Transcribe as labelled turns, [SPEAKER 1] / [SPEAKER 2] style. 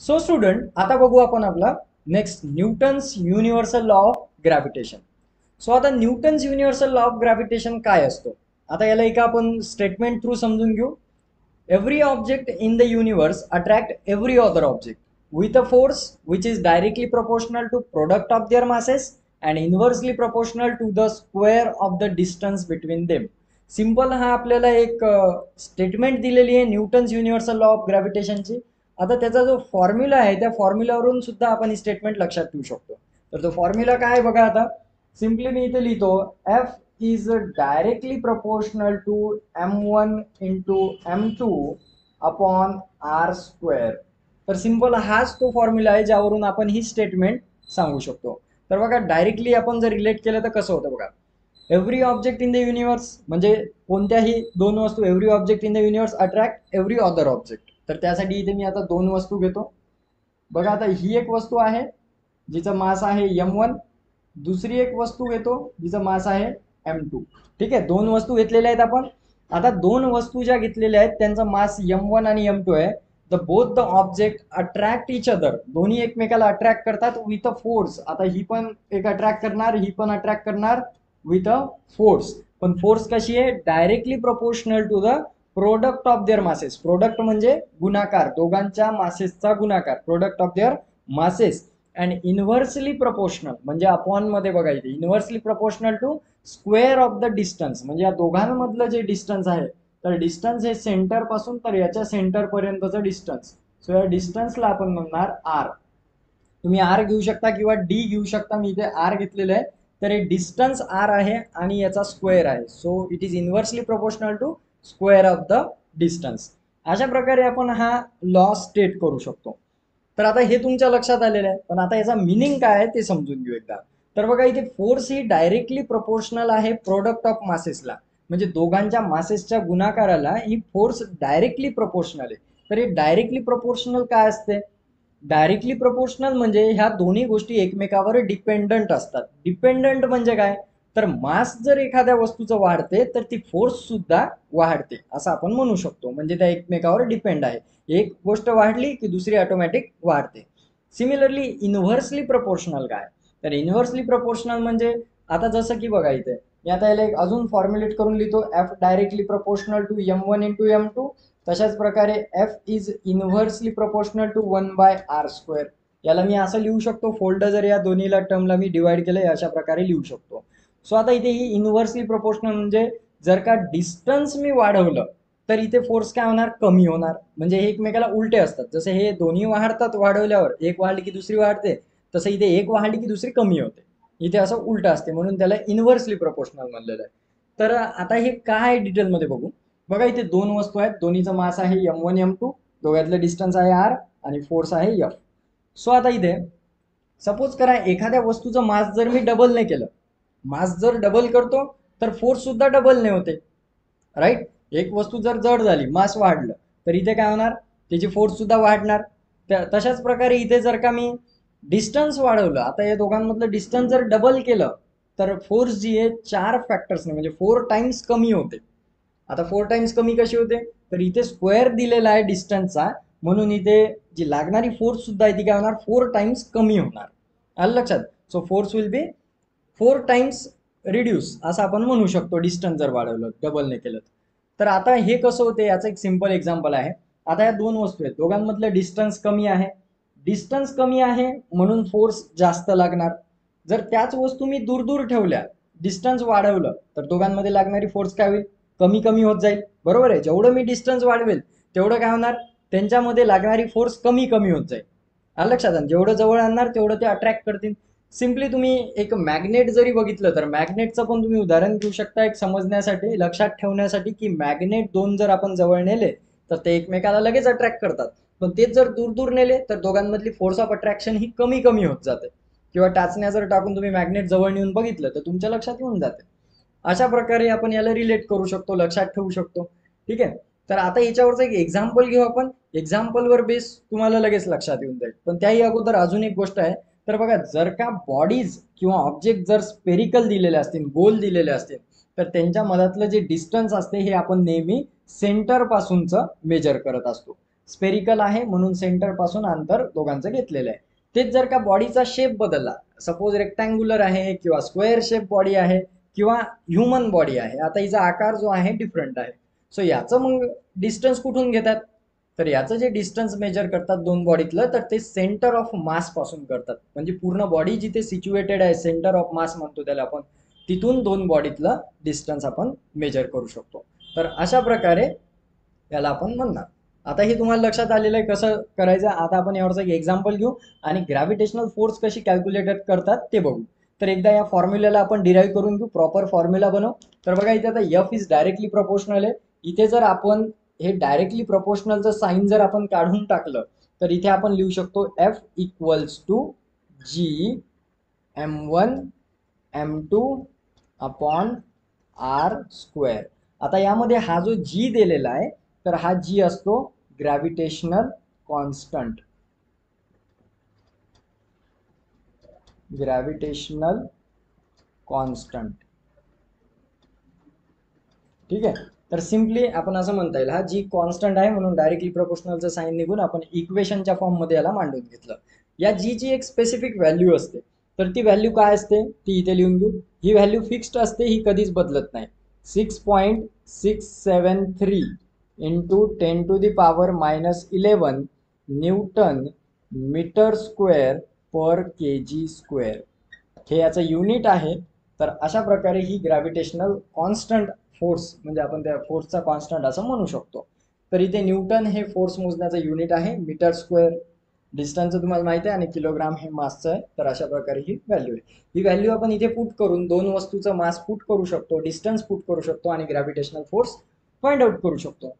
[SPEAKER 1] So student, आता बघू आपण आपला next Newton's universal law of gravitation. So आता Newton's universal law of gravitation काय असतो, आता याला एका आपण स्टेटमेंट थ्रू समजून घेऊ. Every object in the universe attract every other object with a force which is directly proportional to product of their masses and inversely proportional to the square of the distance between them. Simple हा आपल्याला एक statement दिलेली आहे Newton's universal law of ग्रॅव्हिटेशनची. आता त्याचा जो formula आहे त्या फॉर्म्युलावरून सुद्धा आपण ही स्टेटमेंट लक्षात ठेवू शकतो. तर तो फॉर्म्युला काय बघा, आता सिम्पली मी इथे लिहितो F is directly proportional to m1 into m2 upon r square. तर सिंपल हाच तो फॉर्म्युला आहे ज्यावरून आपण ही स्टेटमेंट सांगू शकतो. तर बघा, डायरेक्टली आपण जर रिलेट केलं तर कसं होतं बघा. Every object in the universe म्हणजे कोणत्याही दोन वस्तू, every object in the universe attract every other object. तर त्यासाठी इथे मी आता दोन वस्तू घेतो. बघा, आता ही एक वस्तू आहे जिचं मास आहे m1, दुसरी एक वस्तू घेतो जिचं मास आहे m2. ठीक आहे, दोन वस्तू घेतलेल्या आहेत आपण. आता दोन वस्तू ज्या घेतलेल्या आहेत त्यांचा मास m1 आणि m2 आहे. The both the object attract each other, दोन्ही एकमेकाला अट्रॅक्ट करतात विथ अ फोर्स. आता ही पण एक अट्रॅक्ट करणार, ही पण अट्रॅक्ट करणार विथ अ फोर्स. पण फोर्स कशी आहे? Directly proportional to the product of their masses. Product म्हणजे गुणाकार, दोघांच्या मासेसचा गुणाकार, product of their masses. And inversely proportional म्हणजे अपॉन मध्ये बघायचे, inversely proportional to square of the distance म्हणजे या दोघांमधलं जे डिस्टन्स आहे, तर डिस्टन्स हे सेंटर पासून तर याच्या सेंटर पर्यंतचं डिस्टन्स. सो या डिस्टन्सला आपण म्हणणार आर. तुम्ही आर घेऊ शकता किंवा डी घेऊ शकता, मी इथे आर घेतलेलं आहे. तर हे डिस्टन्स आर आहे आणि याचा स्क्वेअर आहे. So it is inversely proportional to square of the distance. अशा प्रकारे आपण हा लॉ स्टेट करू शकतो. तर आता हे तुमच्या लक्षात आलेलं आहे, पण आता याचा मिनिंग काय आहे ते समजून घेऊ एकदा. तर बघा, इथे फोर्स ही डायरेक्टली प्रोपोर्शनल आहे प्रोडक्ट ऑफ मासेसला, म्हणजे दोघांच्या मासेसच्या गुणाकाराला ही फोर्स डायरेक्टली प्रोपोर्शनल आहे. तर हे डायरेक्टली प्रोपोर्शनल काय असते? डायरेक्टली प्रोपोर्शनल म्हणजे ह्या दोन्ही गोष्टी एकमेकावर डिपेंडंट असतात. डिपेंडंट म्हणजे काय? तर मास जर एखाद्या वस्तूचं वाढते तर ती फोर्स सुद्धा वाढते असं आपण म्हणू शकतो. म्हणजे त्या एकमेकावर डिपेंड आहे, एक गोष्ट वाढली की दुसरी ऑटोमॅटिक वाढते. सिमिलरली इन्व्हर्सली प्रपोर्शनल काय? तर इन्व्हर्सली प्रपोर्शनल म्हणजे आता जसं की बघा, इथे मी आता याला एक अजून फॉर्म्युलेट करून लिहितो, F directly proportional to m1 into m2. तशाच प्रकारे F is inversely proportional to 1/r square. याला मी असं लिहू शकतो, फोल्ड जर या दोन्हीला टर्मला मी डिवाइड केलं अशा प्रकारे लिहू शकतो. सो आता इथे ही इन्व्हर्सली प्रपोर्शनल म्हणजे जर का डिस्टन्स मी वाढवलं तर इथे फोर्स काय होणार? कमी होणार. म्हणजे हे एकमेकाला उलटे असतात. जसे हे दोन्ही वाढतात, वाढवल्यावर एक वाढली की दुसरी वाढते, तसं इथे एक वाढली की दुसरी कमी होते. इथे असं उलट असते, म्हणून त्याला इन्व्हर्सली प्रपोर्शनल म्हणलेलं आहे. तर आता हे काय डिटेलमध्ये बघू. बघा, इथे दोन वस्तू आहेत, दोन्हीचा मास आहे m1 m2, दोघांतलं डिस्टन्स आहे r आणि फोर्स आहे f. सो आता इथे सपोज करा एखाद्या वस्तूचं मास जर मी डबल नाही केलं, मास जर डबल करतो तर फोर्स सुद्धा डबल नाही होते, राईट. एक वस्तू जर जड झाली, मास वाढलं, तर इथे काय होणार? त्याची फोर्स सुद्धा वाढणार. तशाच प्रकारे इथे जर का मी डिस्टन्स वाढवलं, आता या दोघांमधलं डिस्टन्स जर डबल केलं तर फोर्स जी आहे 4 फॅक्टर्सने म्हणजे 4 टाइम्स कमी होते. आता 4 टाइम्स कमी कशी होते? तर इथे स्क्वेअर दिलेला आहे डिस्टन्सचा, म्हणून इथे जी लागणारी फोर्स सुद्धा आहे ती काय होणार? 4 टाइम्स कमी होणार. आलं लक्षात? So force will be 4 times reduce असं आपण म्हणू शकतो, डिस्टन्स जर वाढवलं, डबल नाही केलं. तर आता हे कसं होते याचं एक सिंपल एक्झाम्पल आहे. आता या दोन वस्तू आहेत, दोघांमधलं डिस्टन्स कमी आहे. डिस्टन्स कमी आहे म्हणून फोर्स जास्त लागणार. जर त्याच वस्तू मी दूर दूर ठेवल्या, डिस्टन्स वाढवलं, तर दोघांमध्ये लागणारी फोर्स काय होईल? कमी कमी होत जाईल. बरोबर आहे, जेवढं मी डिस्टन्स वाढवेल तेवढं काय होणार? त्यांच्यामध्ये लागणारी फोर्स कमी कमी होत जाईल. आलं लक्षात? जेवढं जवळ आणणार तेवढं ते अट्रॅक्ट करतील. सिम्पली तुम्ही एक मॅग्नेट जरी बघितलं तर मॅग्नेटचं पण तुम्ही उदाहरण घेऊ शकता एक समजण्यासाठी, लक्षात ठेवण्यासाठी, की मॅग्नेट दोन जर आपण जवळ नेले तर ते एकमेकाला लगेच अट्रॅक्ट करतात. पण तेच जर दूर दूर नेले तर दोघांमधली फोर्स ऑफ अट्रॅक्शन ही कमी कमी होत जाते. किंवा टाचण्या जर टाकून तुम्ही मॅग्नेट जवळ नेऊन बघितलं तर तुमच्या लक्षात येऊन जाते. अशा प्रकारे आपण याला रिलेट करू शकतो, लक्षात ठेवू शकतो. ठीक आहे. तर आता याच्यावरचं एक एक्झाम्पल घेऊ आपण. एक्झाम्पलवर बेस तुम्हाला लगेच लक्षात येऊन जाईल. पण त्याही अगोदर अजून एक गोष्ट आहे. तर बघा, जर का बॉडीज किंवा ऑब्जेक्ट जर स्पेरिकल दिलेले असतील, गोल दिलेले असतील, तर त्यांच्या मधातलं जे डिस्टन्स असते हे आपण नेहमी सेंटर पासूनच मेजर करत असतो. स्पेरिकल आहे म्हणून सेंटर पासून अंतर दोघांचं घेतलेलं आहे. तेच जर का बॉडीचा शेप बदलला, सपोज रेक्टँग्युलर आहे किंवा स्क्वेअर शेप बॉडी आहे किंवा ह्युमन बॉडी आहे, आता हिचा आकार जो आहे डिफरंट आहे, सो याचं मग डिस्टन्स कुठून घेतात, तर याचं जे डिस्टन्स मेजर करतात दोन बॉडीतलं, तर ते सेंटर ऑफ मास पासून करतात. म्हणजे पूर्ण बॉडी जिथे सिच्युएटेड आहे, सेंटर ऑफ मास म्हणतो त्याला आपण, तिथून दोन बॉडीतलं डिस्टन्स आपण मेजर करू शकतो. तर अशा प्रकारे याला आपण म्हणणार. आता हे तुम्हाला लक्षात आलेलं आहे कसं करायचं. आता आपण यावरचं एक एक्झाम्पल घेऊ आणि ग्रॅव्हिटेशनल फोर्स कशी कॅल्क्युलेट करतात ते बघू. तर एकदा या फॉर्म्युल्याला आपण डिराईव्ह करून घेऊ, प्रॉपर फॉर्म्युला बनव. तर बघा इथे आता एफ इज डायरेक्टली प्रपोर्शनल आहे. इथे जर आपण हे डायरेक्टली प्रपोर्शनलचं साईन जर आपण काढून टाकलं, तर इथे आपण लिहू शकतो F equals to G m1 m2 upon r square. आता यामध्ये हा जो जी दिलेला आहे, तर हा जी असतो ग्रॅव्हिटेशनल कॉन्स्टंट. ग्रॅव्हिटेशनल कॉन्स्टंट, ठीक आहे. तर सिम्पली आपण असं म्हणता येईल, हा जी कॉन्स्टंट आहे म्हणून डायरेक्टली प्रोपोर्शनलचं साईन निघून आपण इक्वेशनच्या फॉर्म मध्ये याला मांडून घेतलं. या जी ची एक स्पेसिफिक व्हॅल्यू असते, तर ती व्हॅल्यू काय असते ती इथे लिहून घेऊ. ही व्हॅल्यू फिक्स्ड असते, ही कधीच बदलत नाही. 6.673 इंटू 10⁻⁻11 न्यूटन मीटर स्क्वेअर पर केजी स्क्वेअर, हे याचं युनिट आहे. तर अशा प्रकारे ही ग्रॅव्हिटेशनल कॉन्स्टंट फोर्स, म्हणजे आपण त्या फोर्सचा कॉन्स्टंट असं म्हणू शकतो. तर इथे न्यूटन हे फोर्स मोजण्याचं युनिट आहे, मीटर स्क्वेअर डिस्टन्सचं तुम्हाला माहिती आहे, आणि किलोग्राम हे मासचं आहे. तर अशा प्रकारे ही व्हॅल्यू आहे. ही व्हॅल्यू आपण इथे पुट करून दोन वस्तूचं मास पुट करू शकतो, डिस्टन्स पुट करू शकतो आणि ग्रॅव्हिटेशनल फोर्स फाइंड आउट करू शकतो.